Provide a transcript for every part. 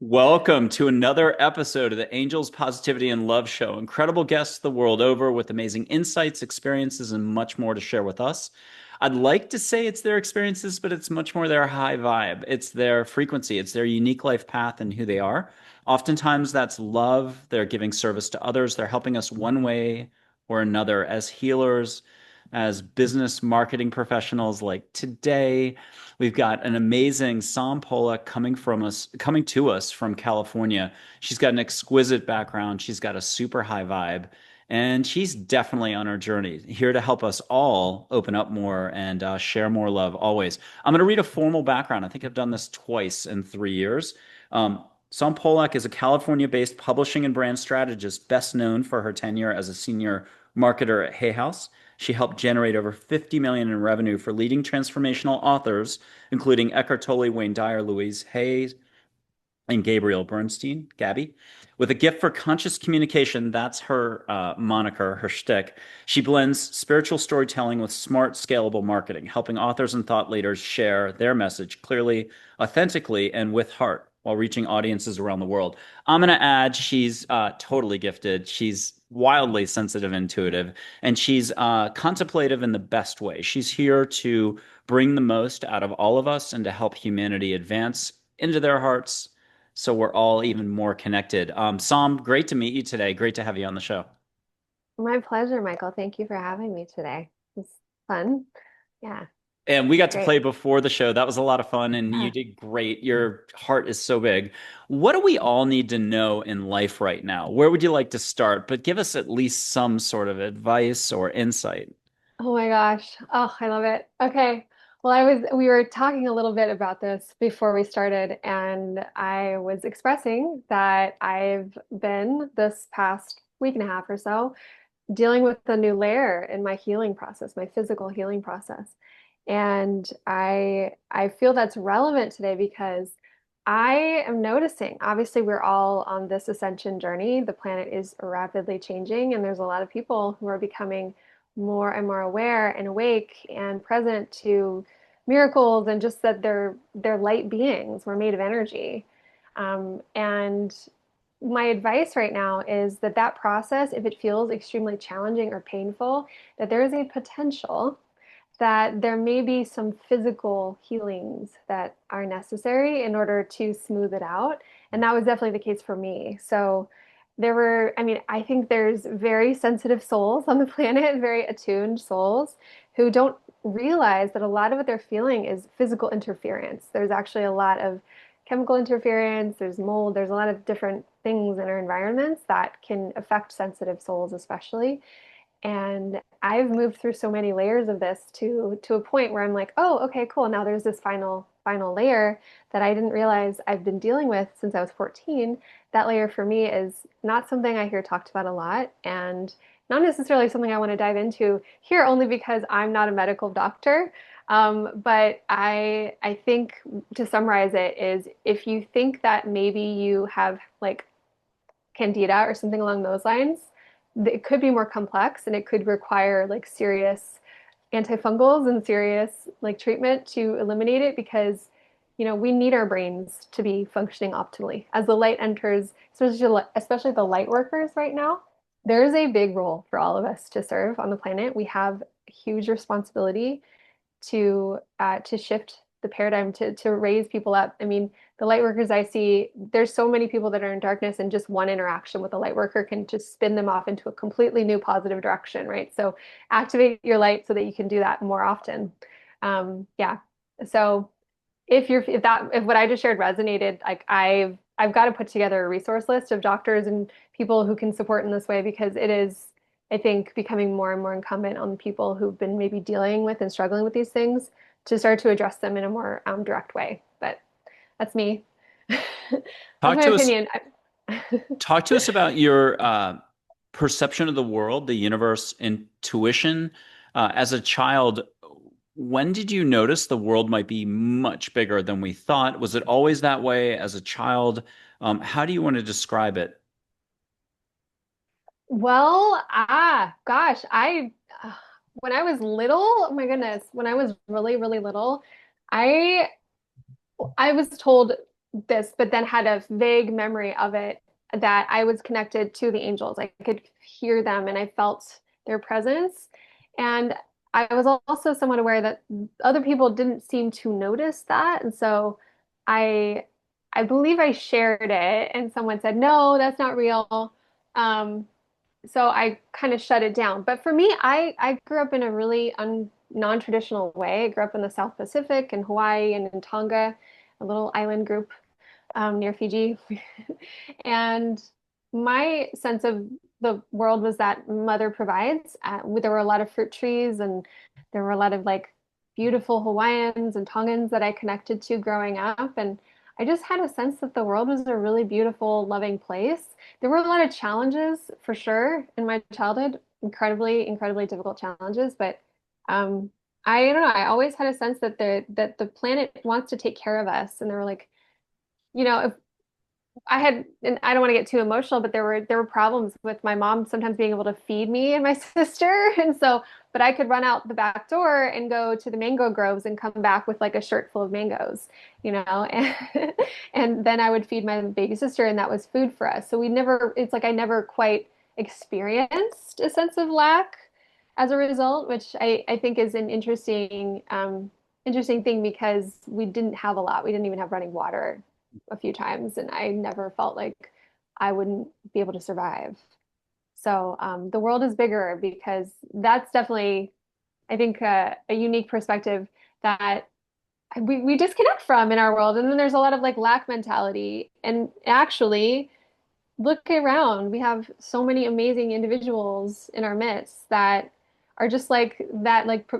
Welcome to another episode of the Angels, Positivity, and Love Show. Incredible guests the world over with amazing insights, experiences, and much more to share with us. I'd like to say it's their experiences, but it's much more their high vibe. It's their frequency, it's their unique life path and who they are. Oftentimes, that's love. They're giving service to others. They're helping us one way or another as healers, as business marketing professionals. Like today, we've got an amazing Psalm Pollock coming to us from California. She's got an exquisite background. She's got a super high vibe, and she's definitely on her journey, here to help us all open up more and share more love always. I'm going to read a formal background. I think I've done this twice in 3 years. Psalm Pollock is a California-based publishing and brand strategist, best known for her tenure as a senior marketer at Hay House. She helped generate over 50 million in revenue for leading transformational authors, including Eckhart Tolle, Wayne Dyer, Louise Hay, and Gabrielle Bernstein, Gabby. With a gift for conscious communication, that's her moniker, her shtick. She blends spiritual storytelling with smart, scalable marketing, helping authors and thought leaders share their message clearly, authentically, and with heart while reaching audiences around the world. I'm going to add she's totally gifted. She's wildly sensitive, intuitive, and she's contemplative in the best way. She's here to bring the most out of all of us and to help humanity advance into their hearts so we're all even more connected. Sam, great to meet you today. Great to have you on the show. My pleasure, Michael. Thank you for having me today. It's fun. Yeah, And we got to great. play before the show. That was a lot of fun, and you Yeah. did great. Your heart is so big. What do we all need to know in life right now? Where would you like to start? But give us at least some sort of advice or insight. Oh my gosh. Oh, I love it. Okay. Well, we were talking a little bit about this before we started, and I was expressing that I've been this past week and a half or so dealing with a new layer in my healing process, my physical healing process. And I feel that's relevant today because I am noticing, obviously we're all on this ascension journey. The planet is rapidly changing and there's a lot of people who are becoming more and more aware and awake and present to miracles and just that they're light beings. We're made of energy. And my advice right now is that that process, if it feels extremely challenging or painful, that there is a potential that there may be some physical healings that are necessary in order to smooth it out. And that was definitely the case for me. So there were, I mean, I think there's very sensitive souls on the planet, very attuned souls who don't realize that a lot of what they're feeling is physical interference. There's actually a lot of chemical interference, there's mold, there's a lot of different things in our environments that can affect sensitive souls, especially. And I've moved through so many layers of this to a point where I'm like, oh, okay, cool. Now there's this final layer that I didn't realize I've been dealing with since I was 14. That layer for me is not something I hear talked about a lot and not necessarily something I want to dive into here only because I'm not a medical doctor. But I think to summarize it is if you think that maybe you have like candida or something along those lines, it could be more complex and it could require like serious antifungals and serious like treatment to eliminate it because we need our brains to be functioning optimally as the light enters, especially the light workers right now. There's a big role for all of us to serve on the planet. We have a huge responsibility to shift the paradigm to raise people up. I mean, the light workers I see, there's so many people that are in darkness, and just one interaction with a light worker can just spin them off into a completely new positive direction, right? So activate your light so that you can do that more often. Yeah. So if what I just shared resonated, like I've got to put together a resource list of doctors and people who can support in this way because it is, I think, becoming more and more incumbent on people who've been maybe dealing with and struggling with these things to start to address them in a more direct way. But that's me. That's Talk my to us. opinion. Talk to us about your perception of the world, the universe, intuition. As a child, when did you notice the world might be much bigger than we thought? Was it always that way as a child? How do you want to describe it? Well, gosh, when I was little, oh my goodness, when I was really, really little, I I was told this, but then had a vague memory of it that I was connected to the angels. I could hear them and I felt their presence. And I was also somewhat aware that other people didn't seem to notice that. And so I I believe I shared it and someone said, "No, that's not real." Um, so I kind of shut it down. But for me, I grew up in a really non-traditional way. I grew up in the South Pacific in Hawaii and in Tonga, a little island group near Fiji. And my sense of the world was that mother provides. There were a lot of fruit trees and there were a lot of like beautiful Hawaiians and Tongans that I connected to growing up. And I just had a sense that the world was a really beautiful, loving place. There were a lot of challenges for sure in my childhood, incredibly difficult challenges, but um, I don't know, I always had a sense that the planet wants to take care of us. And there were like, if I had, and I don't want to get too emotional, but there were problems with my mom sometimes being able to feed me and my sister. And so, but I could run out the back door and go to the mango groves and come back with like a shirt full of mangoes, and, and then I would feed my baby sister and that was food for us. So it's like I never quite experienced a sense of lack as a result, which I think is an interesting thing because we didn't have a lot. We didn't even have running water a few times, and I never felt like I wouldn't be able to survive. So the world is bigger because that's definitely, I think, a unique perspective that we disconnect from in our world. And then there's a lot of like lack mentality. And actually, look around. We have so many amazing individuals in our midst that are just like that, like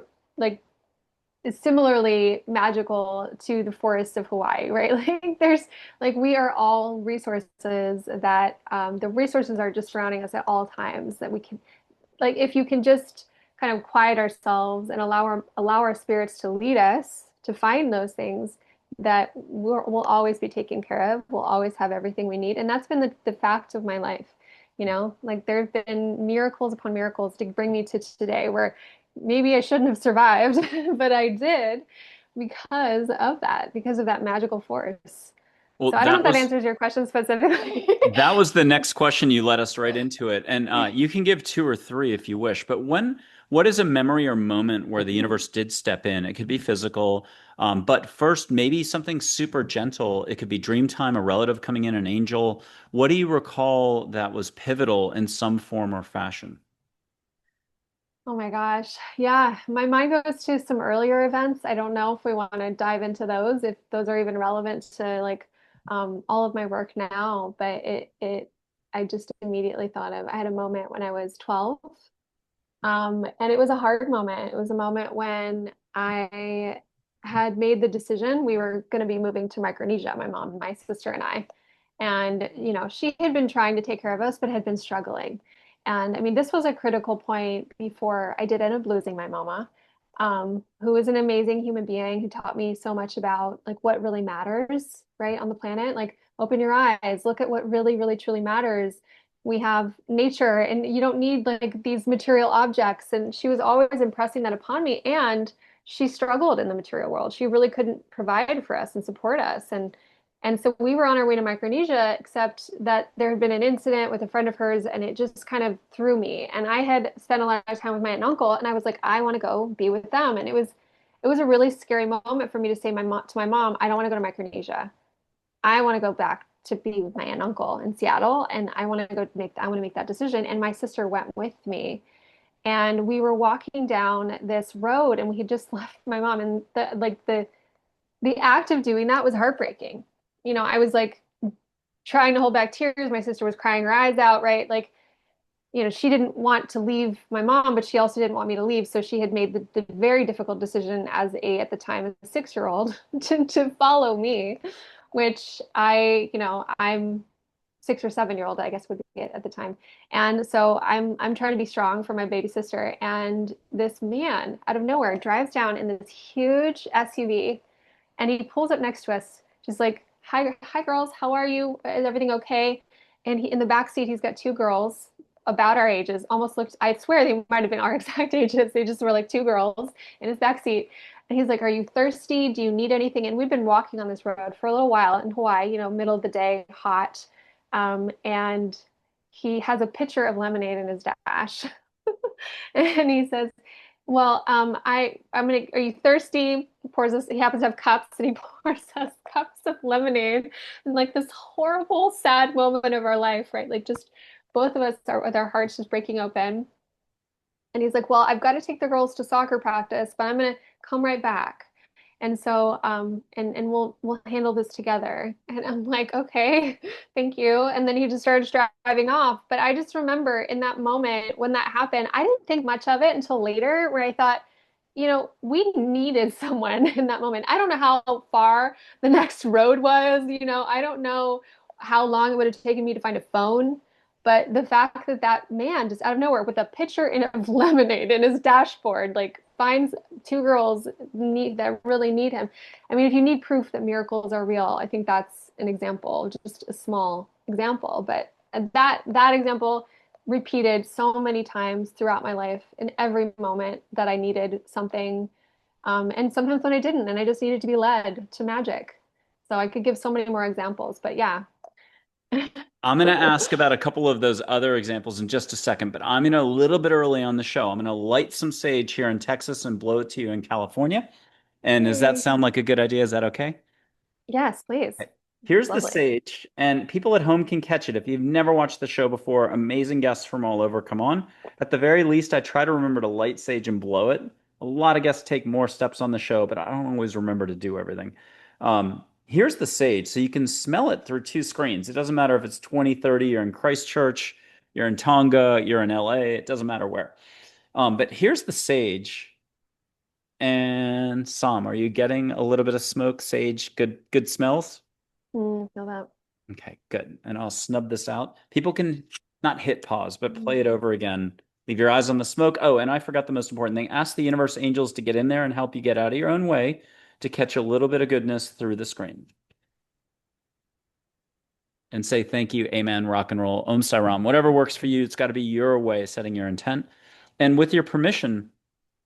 is similarly magical to the forests of Hawaii, right? Like there's like we are all resources that the resources are just surrounding us at all times that we can like if you can just kind of quiet ourselves and allow our spirits to lead us to find those things that we'll always be taken care of. We'll always have everything we need. And that's been the fact of my life. Like there have been miracles upon miracles to bring me to today where maybe I shouldn't have survived, but I did because of that magical force. Well, So I don't know if that answers your question specifically. that was the next question. You led us right into it. And you can give two or three if you wish. But what is a memory or moment where the universe did step in? It could be physical, but first, maybe something super gentle. It could be dream time, a relative coming in, an angel. What do you recall that was pivotal in some form or fashion? Oh my gosh. Yeah, my mind goes to some earlier events. I don't know if we want to dive into those, if those are even relevant to like all of my work now, but I just immediately thought of I had a moment when I was 12. And it was a hard moment. It was a moment when I had made the decision we were going to be moving to Micronesia, my mom, my sister, and I. And, she had been trying to take care of us, but had been struggling. And I mean, this was a critical point before I did end up losing my mama, who was an amazing human being who taught me so much about like what really matters, right, on the planet. Like, open your eyes, look at what really, really, truly matters. We have nature and you don't need like these material objects. And she was always impressing that upon me. And she struggled in the material world. She really couldn't provide for us and support us. And so we were on our way to Micronesia, except that there had been an incident with a friend of hers and it just kind of threw me. And I had spent a lot of time with my aunt and uncle, and I was like, I want to go be with them. And it was a really scary moment for me to say to my mom, I don't want to go to Micronesia. I want to go back to be with my aunt and uncle in Seattle, and I want to make that decision. And my sister went with me, and we were walking down this road, and we had just left my mom, and the act of doing that was heartbreaking. I was like trying to hold back tears. My sister was crying her eyes out, right? Like, she didn't want to leave my mom, but she also didn't want me to leave. So she had made the very difficult decision at the time, a 6 year old to follow me, which I'm 6 or 7 year old, I guess would be it at the time. And so I'm trying to be strong for my baby sister. And this man out of nowhere drives down in this huge SUV and he pulls up next to us, just like, hi girls, how are you? Is everything okay? And in the back seat, he's got two girls about our ages, almost looked, I swear they might have been our exact ages. They just were like two girls in his back seat. And he's like, "Are you thirsty? Do you need anything?" And we've been walking on this road for a little while in Hawaii, middle of the day, hot. And he has a pitcher of lemonade in his dash. And he says, "Well, I'm gonna, are you thirsty?" He pours us, he happens to have cups, and he pours us cups of lemonade. And like this horrible, sad moment of our life, right? Like just both of us are with our hearts just breaking open. And he's like, "Well, I've got to take the girls to soccer practice, but I'm gonna come right back." And so, and we'll handle this together. And I'm like, "Okay, thank you." And then he just started driving off. But I just remember in that moment when that happened, I didn't think much of it until later, where I thought, we needed someone in that moment. I don't know how far the next road was, I don't know how long it would have taken me to find a phone. But the fact that that man just out of nowhere with a pitcher of lemonade in his dashboard, like finds two girls that really need him. I mean, if you need proof that miracles are real, I think that's an example, just a small example. But that example repeated so many times throughout my life in every moment that I needed something. And sometimes when I didn't, and I just needed to be led to magic. So I could give so many more examples, but yeah. I'm going to ask about a couple of those other examples in just a second, but I'm going to a little bit early on the show. I'm going to light some sage here in Texas and blow it to you in California. And does that Yay. sound like a good idea? Is that okay? Yes, please. Here's the Lovely. sage, and people at home can catch it. If you've never watched the show before, amazing guests from all over come on. At the very least, I try to remember to light sage and blow it. A lot of guests take more steps on the show, but I don't always remember to do everything. Here's the sage. So you can smell it through two screens. It doesn't matter if it's 2030, you're in Christchurch, you're in Tonga, you're in LA, it doesn't matter where. But here's the sage. And Sam, are you getting a little bit of smoke, sage, good smells? Feel that. Okay, good. And I'll snub this out. People can not hit pause, but play it over again. Leave your eyes on the smoke. Oh, and I forgot the most important thing. Ask the universe angels to get in there and help you get out of your own way to catch a little bit of goodness through the screen. And say thank you, amen, rock and roll, om sai ram, whatever works for you. It's got to be your way, setting your intent. And with your permission,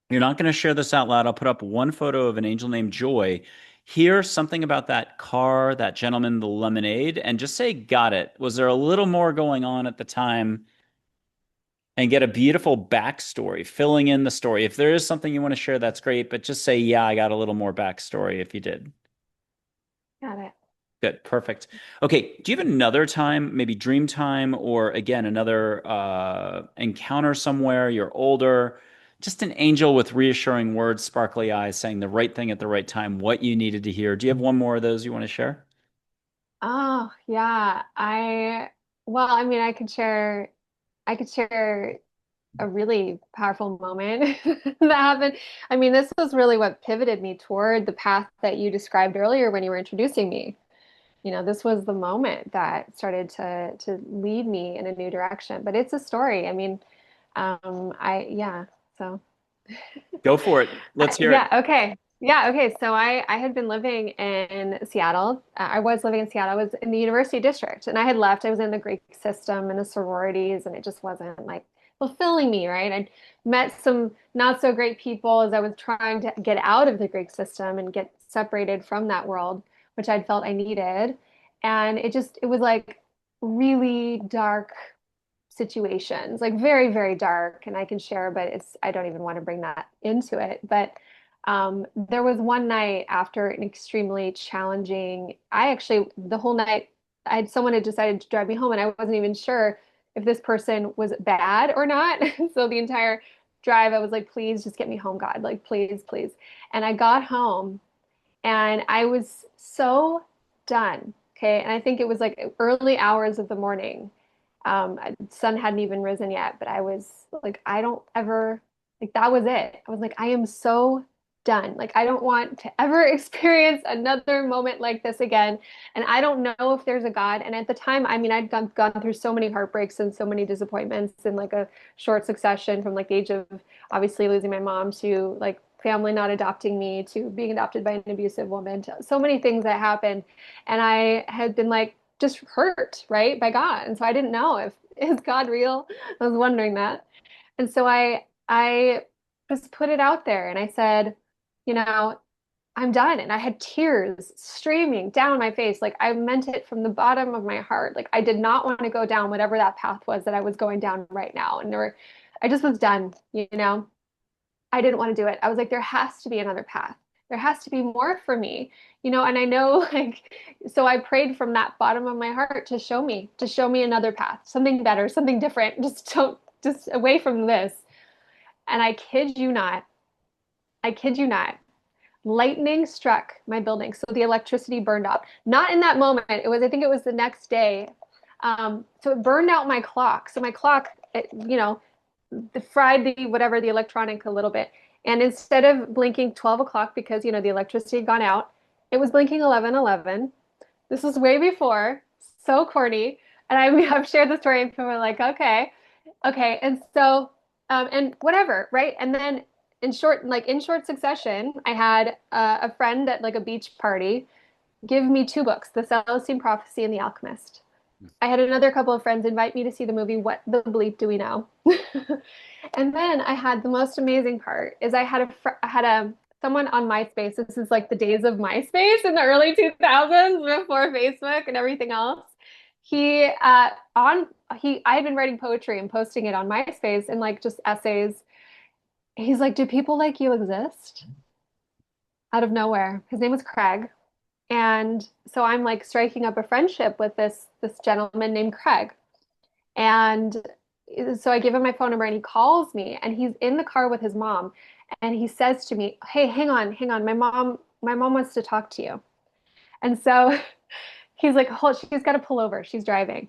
you're not going to share this out loud. I'll put up one photo of an angel named Joy. Hear something about that car, that gentleman, the lemonade, and just say, got it. Was there a little more going on at the time? And get a beautiful backstory, filling in the story. If there is something you want to share, that's great. But just say, yeah, I got a little more backstory if you did. Got it. Good, perfect. Okay, do you have another time, maybe dream time, or again, another encounter somewhere? You're older, just an angel with reassuring words, sparkly eyes, saying the right thing at the right time, what you needed to hear. Do you have one more of those you want to share? Oh, yeah. Well, I mean, I could share a really powerful moment that happened. I mean, this was really what pivoted me toward the path that you described earlier when you were introducing me. This was the moment that started to lead me in a new direction. But it's a story. I mean, yeah. So Go for it. Let's hear it. yeah, okay. Yeah, okay. So I had been living in Seattle. I was living in Seattle. I was in the university district and I had left. I was in the Greek system and the sororities and it just wasn't like fulfilling me, right? I'd met some not so great people as I was trying to get out of the Greek system and get separated from that world, which I'd felt I needed. And it was like really dark situations, like very, very dark, and I can share, but I don't even want to bring that into it. But there was one night after an extremely challenging, the whole night, someone had decided to drive me home, and I wasn't even sure if this person was bad or not. So the entire drive, I was like, please just get me home, God, like, please, please. And I got home and I was so done. Okay. And I think it was like early hours of the morning. Sun hadn't even risen yet, but I was like, I don't ever, like, that was it. I was like, I am so done. Like, I don't want to ever experience another moment like this again. And I don't know if there's a God. And at the time, I mean, I'd gone through so many heartbreaks and so many disappointments in like a short succession from like the age of obviously losing my mom to like family not adopting me to being adopted by an abusive woman to so many things that happened. And I had been like, just hurt, right, by God. And so I didn't know if is God real? I was wondering that. And so I just put it out there and I said, you know, I'm done. And I had tears streaming down my face. Like I meant it from the bottom of my heart. Like I did not want to go down whatever that path was that I was going down right now. And I just was done, you know. I didn't want to do it. I was like, there has to be another path. There has to be more for me, you know, and I know like, so I prayed from that bottom of my heart to show me another path, something better, something different, just away from this. And I kid you not, lightning struck my building. So the electricity burned out. Not in that moment. I think it was the next day. So it burned out my clock. So my clock, you know, fried the electronic a little bit. And instead of blinking 12 o'clock because, you know, the electricity had gone out, it was blinking 11:11. This was way before. So corny. And I've shared the story and people are like, okay, okay. And so, and whatever, right? And then in short succession, I had a friend at like a beach party give me two books, The Celestine Prophecy and The Alchemist. I had another couple of friends invite me to see the movie What the Bleep Do We Know? And then I had the most amazing part is I had a someone on MySpace. This is like the days of MySpace in the early 2000s before Facebook and everything else. He on he I had been writing poetry and posting it on MySpace and like just essays. He's like, "Do people like you exist?" Out of nowhere. His name was Craig. And so I'm like striking up a friendship with this gentleman named Craig. And so I give him my phone number and he calls me and he's in the car with his mom and he says to me, "Hey, hang on. My mom wants to talk to you." And so he's like, "Hold, she's got to pull over. She's driving."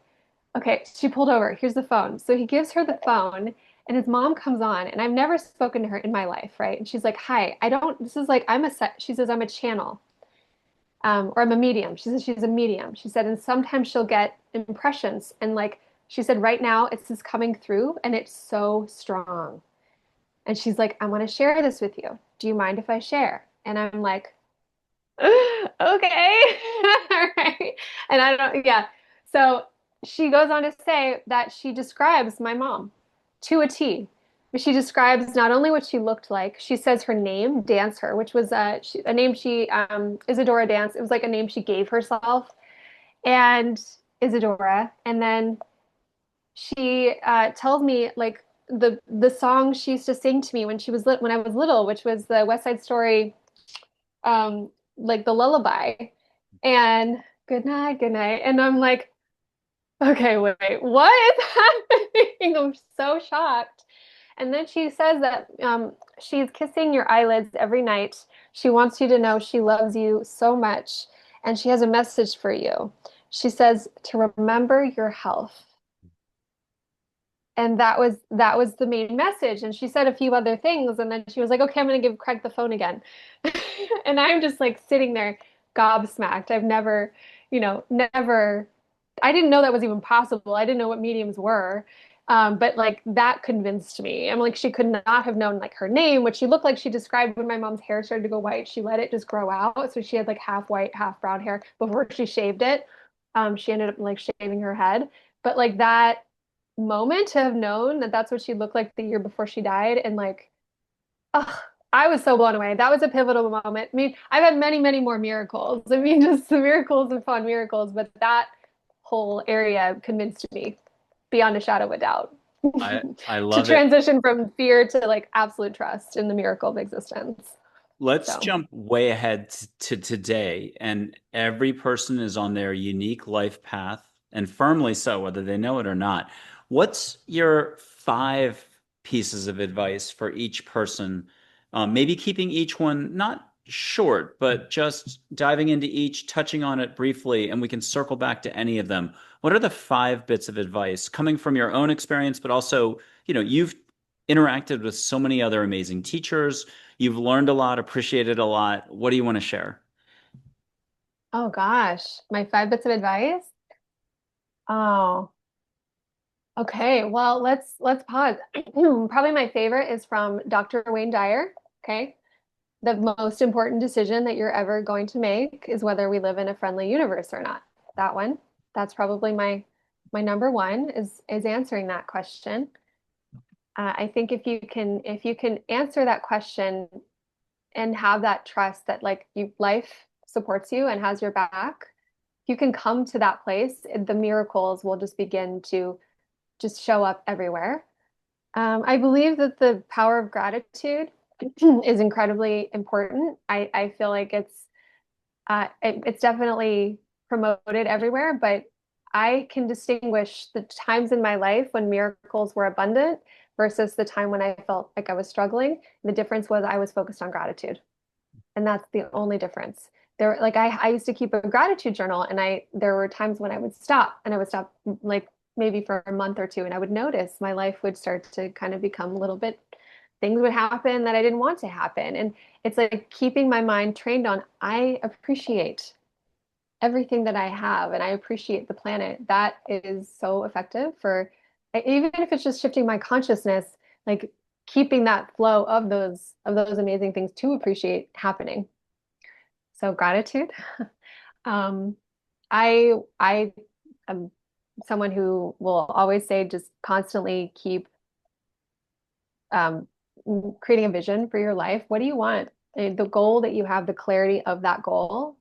Okay, she pulled over. Here's the phone. So he gives her the phone and his mom comes on and I've never spoken to her in my life, right? And she's like, "Hi, I don't, this is like, she says, I'm a channel, or I'm a medium." She says she's a medium. She said, and sometimes she'll get impressions. And like, she said, right now it's just coming through and it's so strong. And she's like, "I want to share this with you. Do you mind if I share?" And I'm like, okay. All right. And I don't, yeah. So she goes on to say that she describes my mom to a T. She describes not only what she looked like, she says her name, Dancer, which was a name Isadora Dance. It was like a name she gave herself, and Isadora. And then she tells me like the song she used to sing to me when I was little, which was the West Side Story, like the lullaby, and good night. And I'm like, okay, wait, what is happening? I'm so shocked. And then she says that she's kissing your eyelids every night. She wants you to know she loves you so much, and she has a message for you. She says to remember your health. And that was the main message. And she said a few other things, and then she was like, "Okay, I'm gonna give Craig the phone again." And I'm just like sitting there gobsmacked. I've never, never, I didn't know that was even possible. I didn't know what mediums were. But like that convinced me. I'm like, she could not have known like her name, which she looked like she described when my mom's hair started to go white. She let it just grow out. So she had like half white, half brown hair before she shaved it. She ended up like shaving her head. But like that moment to have known that that's what she looked like the year before she died, and like, oh, I was so blown away. That was a pivotal moment. I mean, I've had many, many more miracles. I mean, just the miracles and fun miracles, but that whole area convinced me beyond a shadow of a doubt I to love it. transition from fear to like absolute trust in the miracle of existence. Let's So, jump way ahead to today. And every person is on their unique life path, and firmly so, whether they know it or not. What's your five pieces of advice for each person? Maybe keeping each one not short, but just diving into each, touching on it briefly, and we can circle back to any of them. What are the five bits of advice coming from your own experience, but also, you've interacted with so many other amazing teachers. You've learned a lot, appreciated a lot. What do you want to share? oh gosh, my five bits of advice. Oh, okay. Well, let's pause. Probably my favorite is from Dr. Wayne Dyer. Okay. The most important decision that you're ever going to make is whether we live in a friendly universe or not. That one. That's probably my number one is answering that question. I think if you can answer that question and have that trust that like life supports you and has your back, if you can come to that place, the miracles will just begin to just show up everywhere. I believe that the power of gratitude is incredibly important. I feel like it's definitely promoted everywhere, but I can distinguish the times in my life when miracles were abundant versus the time when I felt like I was struggling. The difference was I was focused on gratitude. And that's the only difference. There, like I used to keep a gratitude journal, and there were times when I would stop, and I would stop like maybe for a month or two, and I would notice my life would start to kind of become a little bit, things would happen that I didn't want to happen. And it's like keeping my mind trained on, I appreciate everything that I have, and I appreciate the planet. That is so effective for, even if it's just shifting my consciousness, like keeping that flow of those amazing things to appreciate happening. So gratitude. Um, I am someone who will always say just constantly keep um, creating a vision for your life. What do you want? The goal that you have, the clarity of that goal,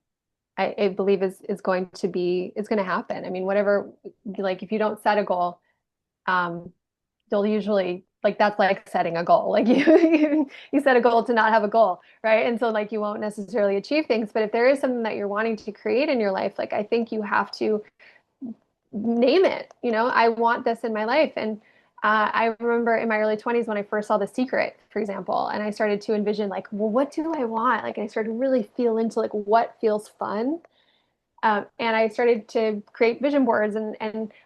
I believe is going to be, it's going to happen. I mean, whatever, like if you don't set a goal, um, you'll usually like that's like setting a goal. Like you set a goal to not have a goal, right? And so like you won't necessarily achieve things. But if there is something that you're wanting to create in your life, like I think you have to name it. I want this in my life. And I remember in my early 20s when I first saw The Secret, for example, and I started to envision like, well, what do I want? Like, I started to really feel into like what feels fun. And I started to create vision boards, and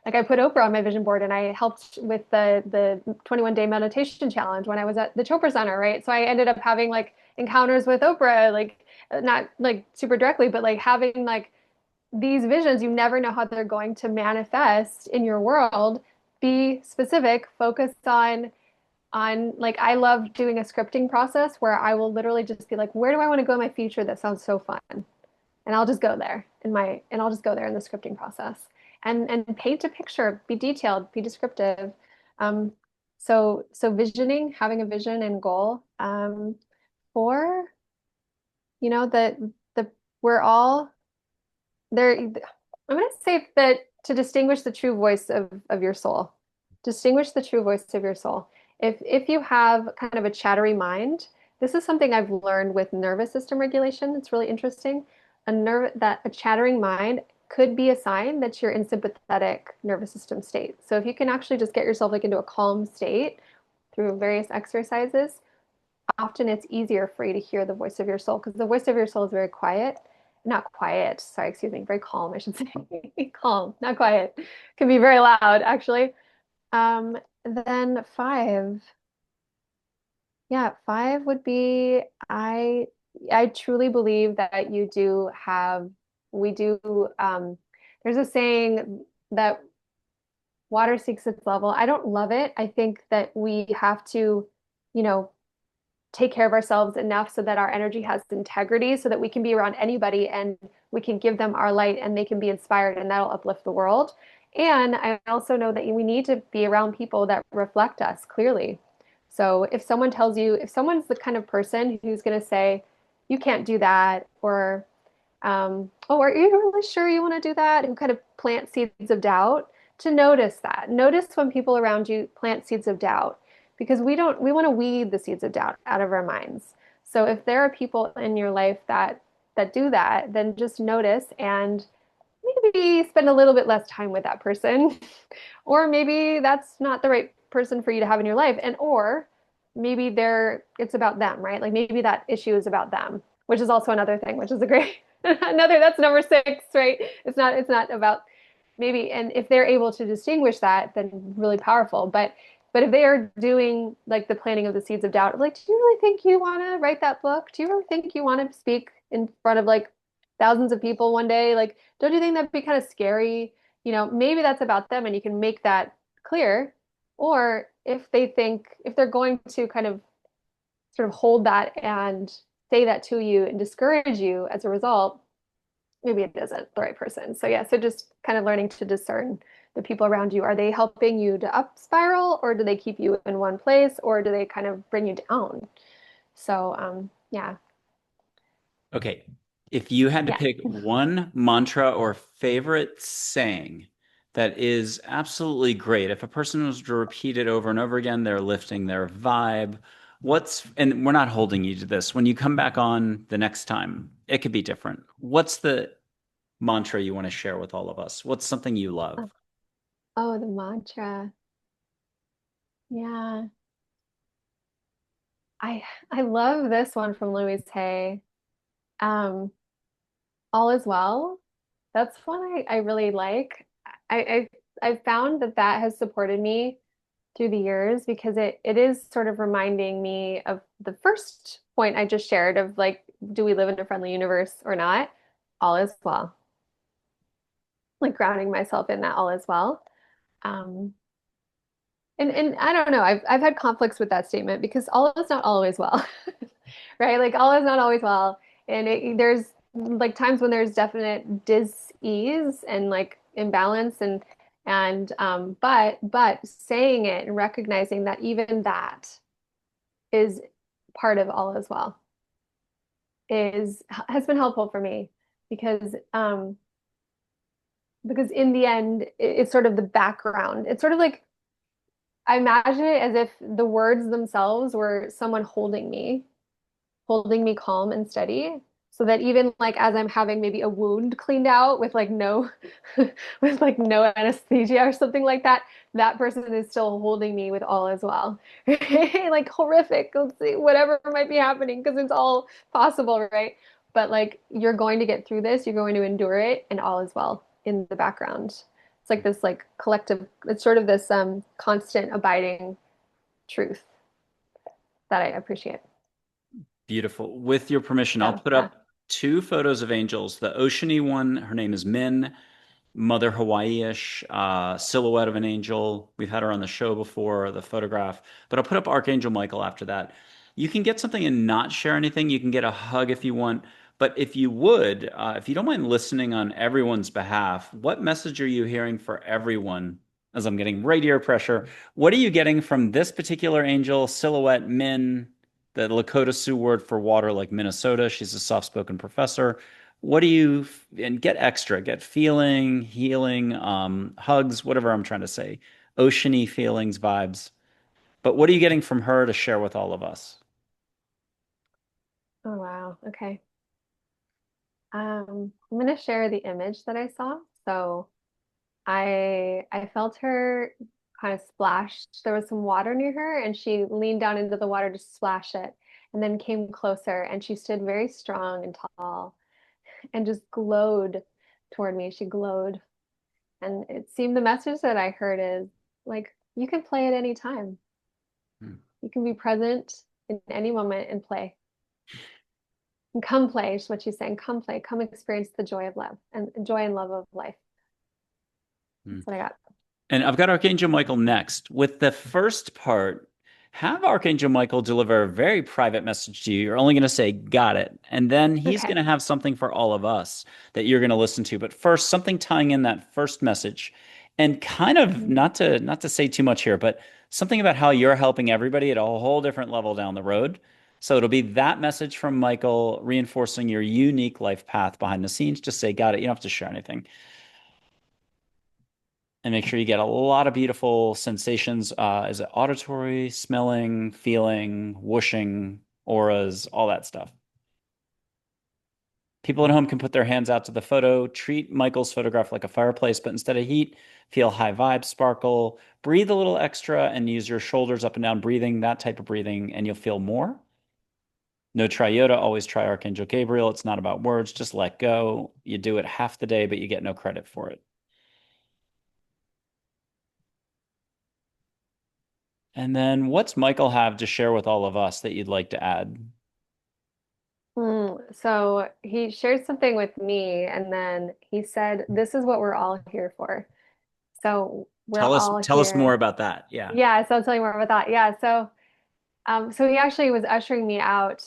like I put Oprah on my vision board, and I helped with the 21-day meditation challenge when I was at the Chopra Center, right? So I ended up having like encounters with Oprah, like not like super directly, but like having like these visions. You never know how they're going to manifest in your world. Be specific, focus on like I love doing a scripting process where I will literally just be like, where do I want to go in my future that sounds so fun? And I'll just go there and I'll just go there in the scripting process and paint a picture, be detailed, be descriptive. Um, so visioning, having a vision and goal, for, that the we're all there. I'm going to say that to distinguish the true voice of your soul, distinguish the true voice of your soul. If you have kind of a chattery mind, this is something I've learned with nervous system regulation. It's really interesting. A chattering mind could be a sign that you're in sympathetic nervous system state. So if you can actually just get yourself like into a calm state through various exercises, often it's easier for you to hear the voice of your soul, because the voice of your soul is very quiet. Not quiet, sorry, excuse me, very calm, I should say. Calm, not quiet. Can be very loud, actually. Then five. Yeah, five would be, I truly believe that we do, there's a saying that water seeks its level. I don't love it. I think that we have to, you know, take care of ourselves enough so that our energy has integrity, so that we can be around anybody and we can give them our light and they can be inspired, and that'll uplift the world. And I also know that we need to be around people that reflect us clearly. So if someone's the kind of person who's going to say, you can't do that, or, oh, are you really sure you want to do that? Who kind of plant seeds of doubt, to notice that. Notice when people around you plant seeds of doubt, because we want to weed the seeds of doubt out of our minds. So if there are people in your life that do that, then just notice and maybe spend a little bit less time with that person. Or maybe that's not the right person for you to have in your life. And or maybe it's about them, right? Like maybe that issue is about them, which is also another thing, which is a great that's number six, right? It's not about maybe, and if they're able to distinguish that, then really powerful. But if they are doing like the planting of the seeds of doubt, like, do you really think you want to write that book? Do you really think you want to speak in front of like thousands of people one day? Like, don't you think that'd be kind of scary? Maybe that's about them, and you can make that clear. Or if they're going to kind of sort of hold that and say that to you and discourage you as a result, maybe it isn't the right person. So yeah, so just kind of learning to discern the people around you. Are they helping you to up spiral, or do they keep you in one place, or do they kind of bring you down? So yeah. Okay. If you had to Yes. pick one mantra or favorite saying that is absolutely great, if a person was to repeat it over and over again, they're lifting their vibe. And we're not holding you to this. When you come back on the next time, it could be different. What's the mantra you want to share with all of us? What's something you love? Oh, the mantra. Yeah. I I love this one from Louise Hay. Um, All is well. That's one I really like. I've found that that has supported me through the years because it is sort of reminding me of the first point I just shared of like, do we live in a friendly universe or not? All is well. Like grounding myself in that all is well. Um, and I don't know, I've had conflicts with that statement because all is not always well, right? Like all is not always well, and there's like times when there's definite dis-ease and like imbalance but saying it and recognizing that even that is part of all as well is has been helpful for me because because in the end it's sort of the background. It's sort of like I imagine it as if the words themselves were someone holding me calm and steady, so that even like as I'm having maybe a wound cleaned out with like no with like no anesthesia or something like that, that person is still holding me with all as well. Like horrific, let's see, whatever might be happening, because it's all possible, right? But like you're going to get through this, you're going to endure it, and all is well in the background. It's like this like collective, it's sort of this constant abiding truth that I appreciate. Beautiful. With your permission, I'll So put yeah. up two photos of angels. The oceany one, her name is Minn. Mother Hawaii-ish silhouette of an angel. We've had her on the show before, the photograph, but I'll put up Archangel Michael after that. You can get something and not share anything. You can get a hug if you want, but if you would, if you don't mind listening on everyone's behalf, what message are you hearing for everyone? As I'm getting radio pressure, what are you getting from this particular angel silhouette, Min, the Lakota Sioux word for water, like Minnesota? She's a soft-spoken professor. What do you and get extra, get feeling, healing, hugs, whatever I'm trying to say, oceany feelings, vibes. But what are you getting from her to share with all of us? Oh wow. Okay. I'm gonna share the image that I saw. So I felt her kind of splash. There was some water near her, and she leaned down into the water to splash it, and then came closer, and she stood very strong and tall, and just glowed toward me. She glowed, and it seemed the message that I heard is like, you can play at any time. Hmm. You can be present in any moment and play. And come play is what she's saying. Come play. Come experience the joy of love and joy and love of life. Hmm. That's what I got. And I've got Archangel Michael next. With the first part, have Archangel Michael deliver a very private message to you. You're only going to say, got it. And then he's going Okay. to have something for all of us that you're going to listen to. But first, something tying in that first message. And kind of Mhm. not to say too much here, but something about how you're helping everybody at a whole different level down the road. So it'll be that message from Michael reinforcing your unique life path behind the scenes. Just say, got it. You don't have to share anything and make sure you get a lot of beautiful sensations. Is it auditory, smelling, feeling, whooshing, auras, all that stuff? People at home can put their hands out to the photo, treat Michael's photograph like a fireplace, but instead of heat, feel high vibe, sparkle, breathe a little extra, and use your shoulders up and down breathing, that type of breathing, and you'll feel more. No triota, always try Archangel Gabriel. It's not about words, just let go. You do it half the day, but you get no credit for it. And then what's Michael have to share with all of us that you'd like to add? So he shared something with me, and then he said, "This is what we're all here for." So we're all Tell us more here. about that. Yeah. Yeah, so I'll tell you more about that. Yeah, so he actually was ushering me out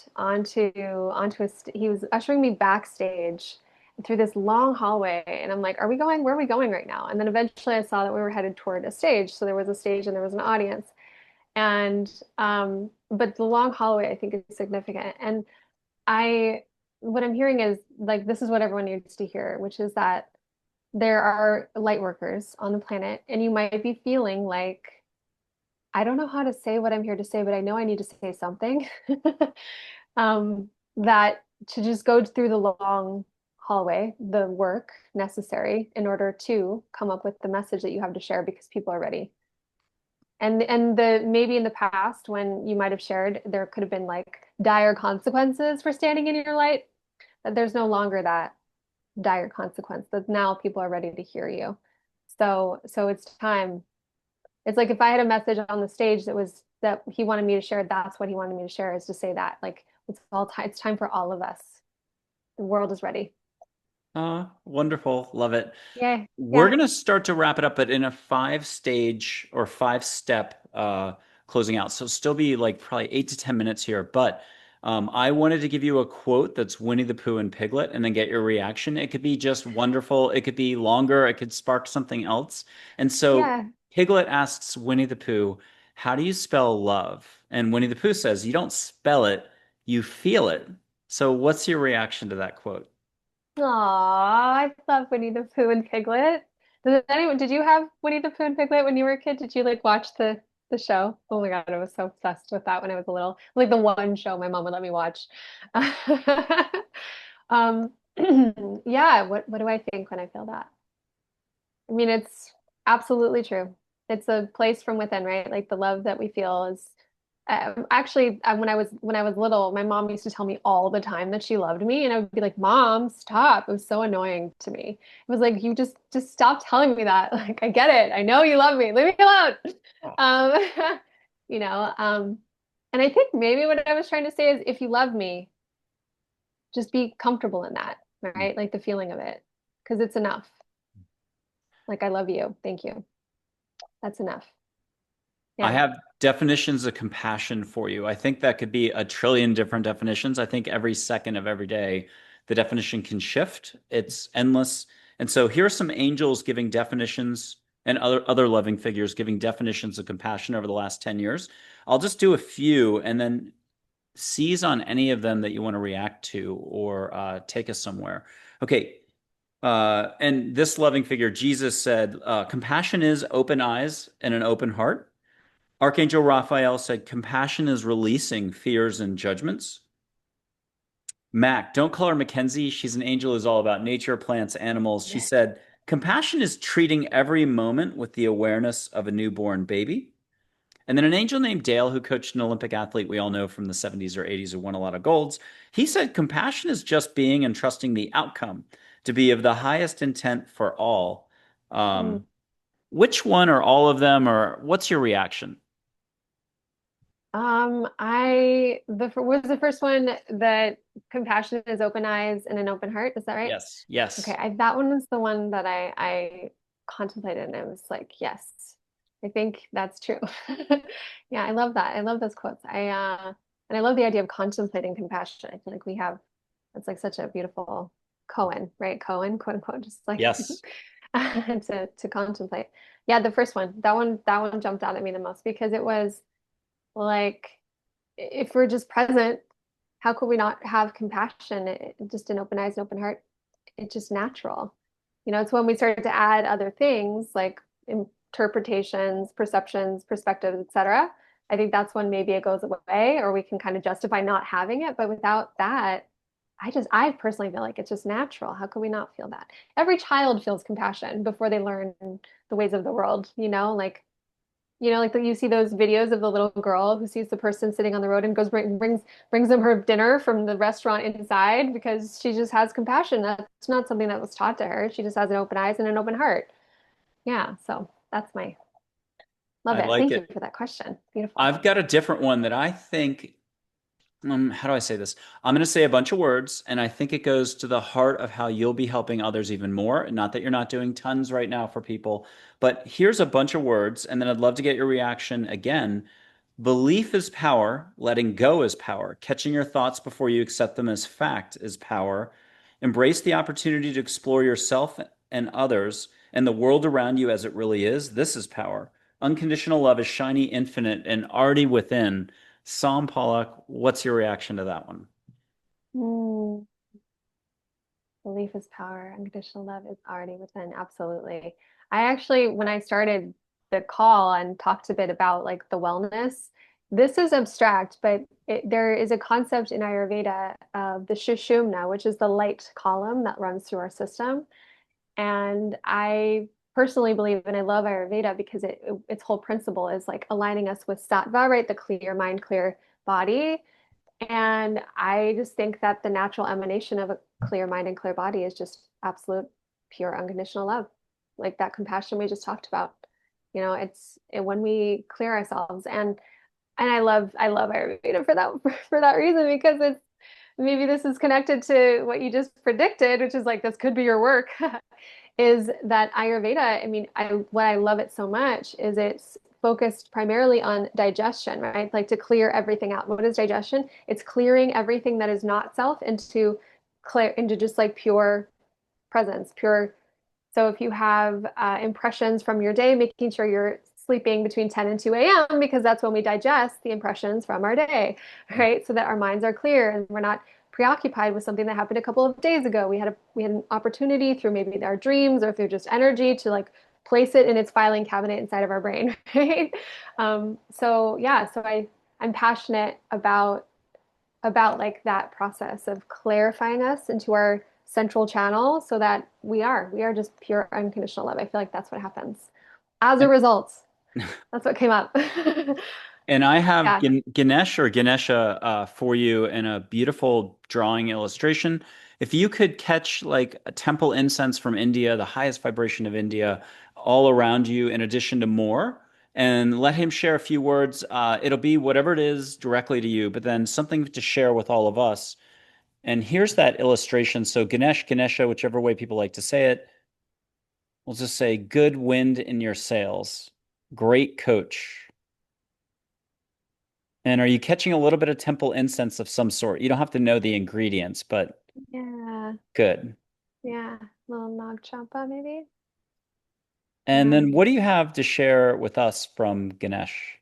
he was ushering me backstage through this long hallway, and I'm like, where are we going right now? And then eventually I saw that we were headed toward a stage. So there was a stage and there was an audience. And but the long hallway I think is significant. And I what I'm hearing is like this is what everyone needs to hear, which is that there are light workers on the planet, and you might be feeling like, I don't know how to say what I'm here to say, but I know I need to say something. That to just go through the long hallway, the work necessary in order to come up with the message that you have to share because people are ready. And the maybe in the past when you might have shared, there could have been like dire consequences for standing in your light, that there's no longer that dire consequence, that now people are ready to hear you. So it's time. It's like if I had a message on the stage that he wanted me to share, that's what he wanted me to share, is to say that. Like it's all time, it's time for all of us. The world is ready. Wonderful. Love it. Yay. We're Yeah. going to start to wrap it up, but in a five-stage or five-step closing out. So still be like probably 8 to 10 minutes here. But I wanted to give you a quote that's Winnie the Pooh and Piglet and then get your reaction. It could be just wonderful. It could be longer. It could spark something else. And so Yeah. Piglet asks Winnie the Pooh, how do you spell love? And Winnie the Pooh says, you don't spell it, you feel it. So what's your reaction to that quote? Aw, I love Winnie the Pooh and Piglet. Did you have Winnie the Pooh and Piglet when you were a kid? Did you like watch the show? Oh my God, I was so obsessed with that when I was a little. Like the one show my mom would let me watch. Um, yeah, what do I think when I feel that? I mean, it's absolutely true. It's a place from within, right? Like the love that we feel is actually when I was little, my mom used to tell me all the time that she loved me, and I would be like, "Mom, stop!" It was so annoying to me. It was like, "You just stop telling me that. Like, I get it. I know you love me. Leave me alone." Um, you know. And I think maybe what I was trying to say is, if you love me, just be comfortable in that, right? Like the feeling of it, because it's enough. Like, I love you. Thank you. That's enough. I Yeah. have definitions of compassion for you. I think that could be a trillion different definitions. I think every second of every day, the definition can shift. It's endless. And so here are some angels giving definitions and other loving figures giving definitions of compassion over the last 10 years. I'll just do a few and then seize on any of them that you want to react to or take us somewhere. Okay. And this loving figure, Jesus said, compassion is open eyes and an open heart. Archangel Raphael said, compassion is releasing fears and judgments. Mac, don't call her Mackenzie. She's an angel who's all about nature, plants, animals. She said, compassion is treating every moment with the awareness of a newborn baby. And then an angel named Dale, who coached an Olympic athlete we all know from the 70s or 80s who won a lot of golds, he said, compassion is just being and trusting the outcome to be of the highest intent for all. Mm. Which one or all of them, or what's your reaction? Was the first one that compassion is open eyes and an open heart. Is that right? Yes, Okay, yes. that one was the one that I contemplated, and I was like, yes, I think that's true. Yeah, I love that. I love those quotes. And I love the idea of contemplating compassion. I feel like we have it's like such a beautiful koan, right? Koan, quote unquote, just like Yes. to contemplate. Yeah, the first one, that one jumped out at me the most because it was like if we're just present, how could we not have compassion? Just an open eyes and open heart. It's just natural. It's when we start to add other things like interpretations, perceptions, perspectives, etc. I think that's when maybe it goes away or we can kind of justify not having it. But without that, I personally feel like it's just natural. How can we not feel that? Every child feels compassion before they learn the ways of the world, like you see those videos of the little girl who sees the person sitting on the road and brings them her dinner from the restaurant inside because she just has compassion. That's not something that was taught to her. She just has an open eyes and an open heart. Yeah, so that's my love I it. like Thank you it. for that question. Beautiful. I've got a different one that I think, how do I say this? I'm going to say a bunch of words, and I think it goes to the heart of how you'll be helping others even more. Not that you're not doing tons right now for people, but here's a bunch of words, and then I'd love to get your reaction again. Belief is power, letting go is power, catching your thoughts before you accept them as fact is power. Embrace the opportunity to explore yourself and others and the world around you as it really is. This is power. Unconditional love is shiny, infinite, and already within. Psalm Pollock, what's your reaction to that one? Mm. Belief is power. Unconditional love is already within. Absolutely. I actually, when I started the call and talked a bit about like the wellness, this is abstract, but there is a concept in Ayurveda of the Shushumna, which is the light column that runs through our system. And I personally believe, and I love Ayurveda because its whole principle is like aligning us with sattva, right? The clear mind, clear body. And I just think that the natural emanation of a clear mind and clear body is just absolute, pure, unconditional love. Like that compassion we just talked about. When we clear ourselves, and I love Ayurveda for that for that reason, because it's maybe this is connected to what you just predicted, which is like this could be your work. Is that Ayurveda? I mean, what I love it so much is it's focused primarily on digestion, right? Like to clear everything out. What is digestion? It's clearing everything that is not self into just like pure presence, pure. So if you have impressions from your day, making sure you're sleeping between 10 and 2 a.m. because that's when we digest the impressions from our day, right? So that our minds are clear and we're not preoccupied with something that happened a couple of days ago. We had an opportunity through maybe our dreams or through just energy to like place it in its filing cabinet inside of our brain, right? So yeah, I'm passionate about like that process of clarifying us into our central channel so that we are just pure unconditional love. I feel like that's what happens as a And, result. That's what came up. and I have Yeah. Ganesh or Ganesha for you in a beautiful drawing illustration. If you could catch like a temple incense from India, the highest vibration of India, all around you, in addition to more, and let him share a few words, it'll be whatever it is directly to you, but then something to share with all of us. And here's that illustration. So Ganesh, Ganesha, whichever way people like to say it, we'll just say good wind in your sails. Great coach. And are you catching a little bit of temple incense of some sort? You don't have to know the ingredients, but Yeah. good. Yeah. Little Nag Champa, maybe. And Yeah. then what do you have to share with us from Ganesh?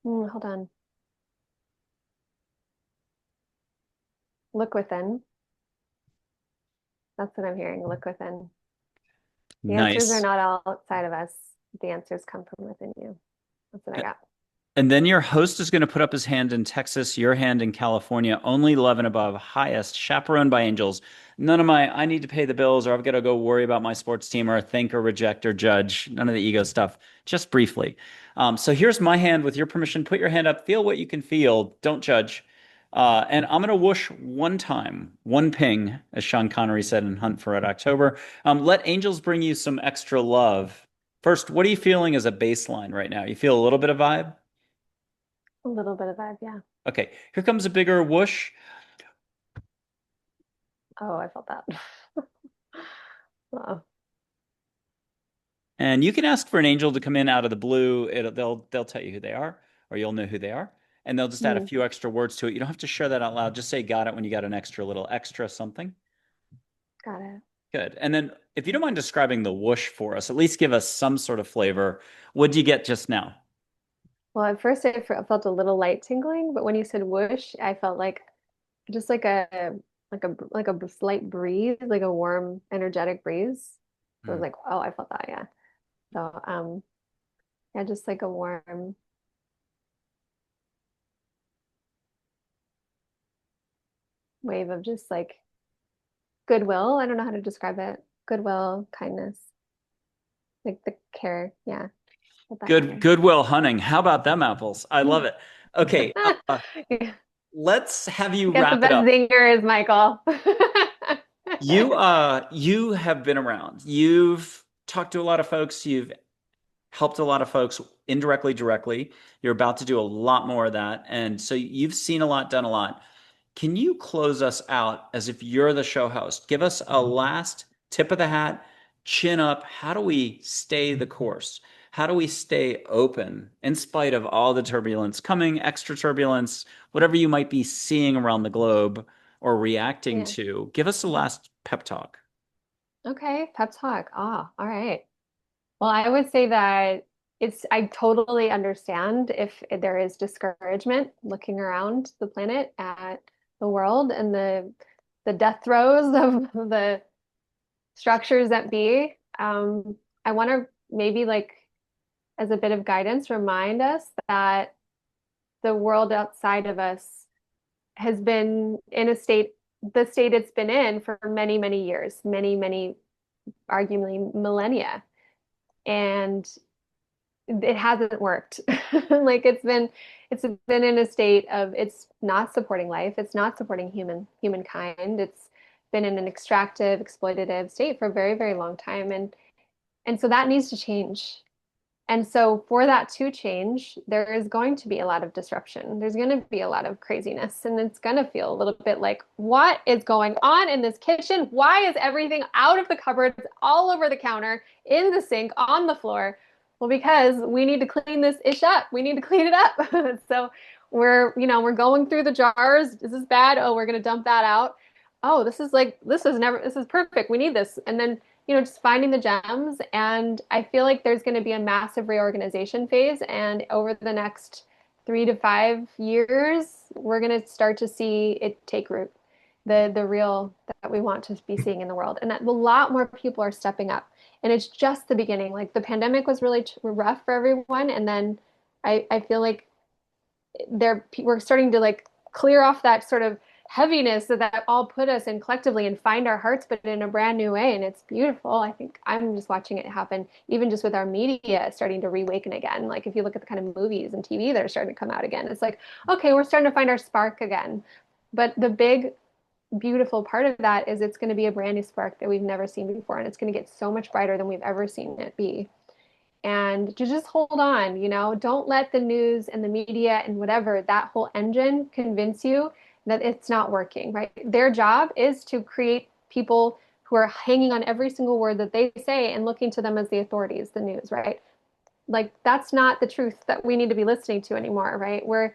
Hold on. Look within. That's what I'm hearing. Look within. The answers are Nice. not all outside of us. The answers come from within you. That's what I got. And then your host is going to put up his hand in Texas, your hand in California, only love and above, highest, chaperoned by angels. None of my, I need to pay the bills or I've got to go worry about my sports team or think or reject or judge. None of the ego stuff, just briefly. So here's my hand with your permission. Put your hand up, feel what you can feel, don't judge. And I'm going to whoosh one time, one ping, as Sean Connery said in Hunt for Red October. Let angels bring you some extra love. First, what are you feeling as a baseline right now? You feel a little bit of vibe? A little bit of vibe. Yeah. Okay, here comes a bigger whoosh. Oh, I felt that. Oh. And you can ask for an angel to come in out of the blue. They'll tell you who they are, or you'll know who they are. And they'll just add a Mm, few extra words to it. You don't have to share that out loud. Just say got it when you got an extra little extra something. got it. Good. And then if you don't mind describing the whoosh for us, at least give us some sort of flavor. What did you get just now? Well, at first I felt a little light tingling, but when you said whoosh, I felt like just like a slight breeze, like a warm, energetic breeze. So I was Hmm. like, oh, I felt that, yeah. So yeah, just like a warm wave of just like goodwill. I don't know how to describe it. Goodwill, kindness, like the care. Yeah, put that Good, care. Goodwill Hunting. How about them apples? I love it. Okay, Yeah. let's have you I guess the wrap it best up. zinger is Michael. You have been around. You've talked to a lot of folks. You've helped a lot of folks indirectly, directly. You're about to do a lot more of that. And so you've seen a lot, done a lot. Can you close us out as if you're the show host? Give us a last tip of the hat, chin up. How do we stay the course? How do we stay open in spite of all the turbulence coming, extra turbulence, whatever you might be seeing around the globe or reacting Yeah. to? Give us a last pep talk. Okay, pep talk. Ah, all right. Well, I would say that I totally understand if there is discouragement looking around the planet at the world and the the death throes of the structures that be. I want to maybe like as a bit of guidance remind us that the world outside of us has been in a state, the state it's been in for many, many years, many, arguably millennia. And it hasn't worked. Like it's been in a state of it's not supporting life, it's not supporting humankind. It's been in an extractive, exploitative state for a very, very long time. And so that needs to change. And so, for that to change, there is going to be a lot of disruption. There's going to be a lot of craziness, and it's going to feel a little bit like, what is going on in this kitchen? Why is everything out of the cupboards, all over the counter, in the sink, on the floor? Well, because we need to clean this ish up. We need to clean it up. So, we're going through the jars. Is this bad? Oh, we're going to dump that out. Oh, this is perfect. We need this. And then just finding the gems. And I feel like there's going to be a massive reorganization phase. And over the next 3 to 5 years, we're going to start to see it take root, the real that we want to be seeing in the world. And that a lot more people are stepping up. And it's just the beginning. Like the pandemic was really rough for everyone. And then I feel like we're starting to like clear off that sort of heaviness that all put us in collectively and find our hearts, but in a brand new way. And it's beautiful. I think I'm just watching it happen, even just with our media starting to reawaken again. Like if you look at the kind of movies and TV that are starting to come out again, it's like, okay, we're starting to find our spark again. But the big, beautiful part of that is it's going to be a brand new spark that we've never seen before. And it's going to get so much brighter than we've ever seen it be. And to just hold on, don't let the news and the media and whatever, that whole engine convince you that it's not working, right? Their job is to create people who are hanging on every single word that they say and looking to them as the authorities, the news, right? Like that's not the truth that we need to be listening to anymore, right? We're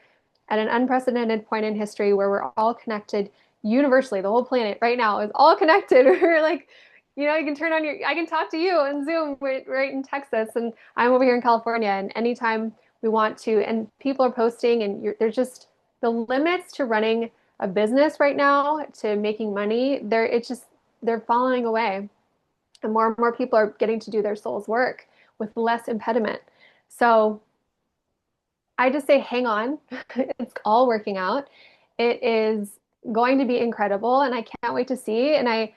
at an unprecedented point in history where we're all connected universally. The whole planet right now is all connected. We're like, you can turn on I can talk to you on Zoom right in Texas, and I'm over here in California, and anytime we want to, and people are posting, and there's just the limits to running a business right now to making money. They're falling away, and more people are getting to do their soul's work with less impediment. So I just say, hang on. It's all working out. It is going to be incredible, and I can't wait to see. And I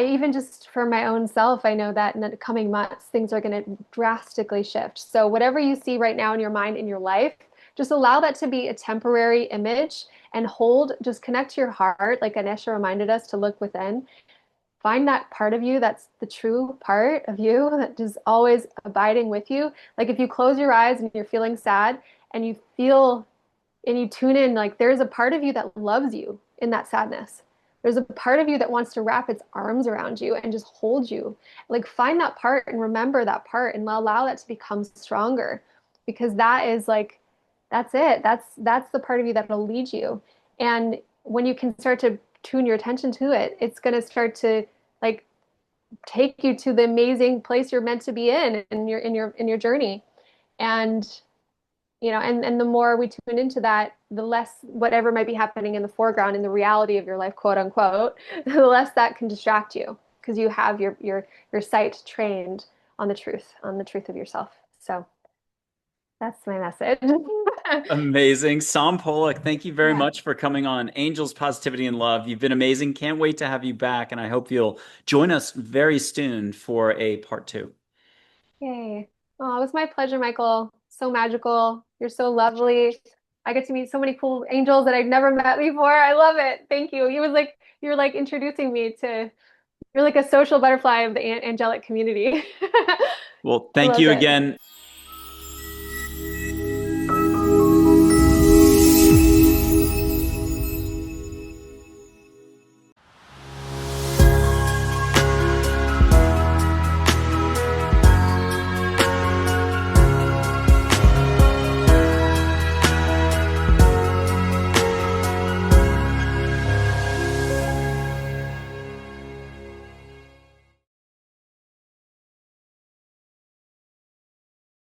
even just for my own self, I know that in the coming months, things are going to drastically shift. So whatever you see right now in your mind, in your life, just allow that to be a temporary image and just connect to your heart, like Ganesha reminded us to look within. Find that part of you that's the true part of you that is always abiding with you. Like if you close your eyes and you're feeling sad and you feel and you tune in, like there's a part of you that loves you in that sadness. There's a part of you that wants to wrap its arms around you and just hold you. Like find that part and remember that part and allow that to become stronger, because that is like that's it. That's the part of you that'll lead you. And when you can start to tune your attention to it, it's going to start to like take you to the amazing place you're meant to be in your journey. And and the more we tune into that, the less whatever might be happening in the foreground in the reality of your life, quote unquote, the less that can distract you because you have your sight trained on the truth of yourself. So that's my message. Amazing. Psalm Pollock, thank you very Yeah. much for coming on Angels, Positivity, and Love. You've been amazing. Can't wait to have you back, and I hope you'll join us very soon for a part two. Yay. Oh, it was my pleasure, Michael. So magical. You're so lovely. I get to meet so many cool angels that I've never met before. I love it. Thank you. You were like introducing me to you're like a social butterfly of the angelic community. Well, I thank loved you it. again.